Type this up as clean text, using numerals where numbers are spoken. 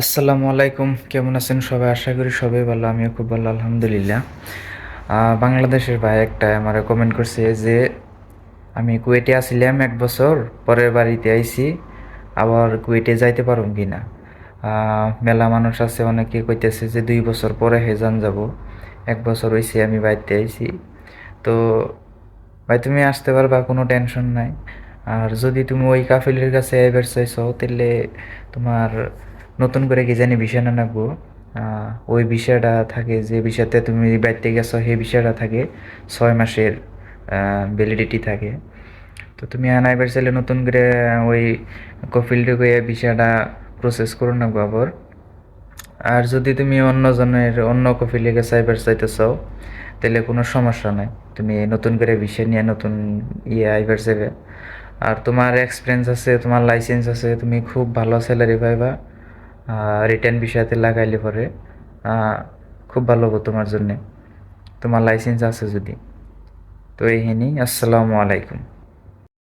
আসসালামু আলাইকুম, কেমন আছেন সবাই? আশা করি সবাই ভালো। আমিও খুব ভালো, আলহামদুলিল্লাহ। বাংলাদেশের ভাই একটা আমার কমেন্ট করছে যে আমি কুয়েটে আসছিলাম 1 বছর, পরের বাড়িতে আইছি, আবার কুয়েটে যাইতে পারুম কি না। মেলা মানুষ আছে, অনেকে কইতেছে যে 2 বছর পরে হেজান যাব। 1 বছর হয়েছে আমি বাড়িতে আইছি। তো ভাই তুমি আসতে পারবা, কোনো টেনশন নাই। আর যদি তুমি ওই কাফিলের কাছে এবার চাইছো, তাহলে তোমার নতুন করে কি জানি বিষয় না নাগবো। ওই বিষয়টা থাকে, যে বিষয়তে তুমি বাইতে গেছো সেই বিষয়টা থাকে 6 মাসের ভ্যালিডিটি থাকে। তো তুমি আনাইবার চাইলে নতুন করে ওই কফিলটা গিয়ে বিষয়টা প্রসেস করো নাগবো আবার। আর যদি তুমি অন্য কফিলের কাছে আইবার চাইতেছো, তাহলে কোনো সমস্যা নাই। তুমি নতুন করে বিষয় নিয়ে নতুন আইবার যাবে। আর তোমার এক্সপিরিয়েন্স আছে, তোমার লাইসেন্স আছে, তুমি খুব ভালো স্যালারি পাইবা। রিটার্ন বিষয়তে লাগাইলে পরে আহ, খুব ভালো হবো তোমার জন্যে, তোমার লাইসেন্স আছে যদি। তো এই হিনি, আসসালামু আলাইকুম।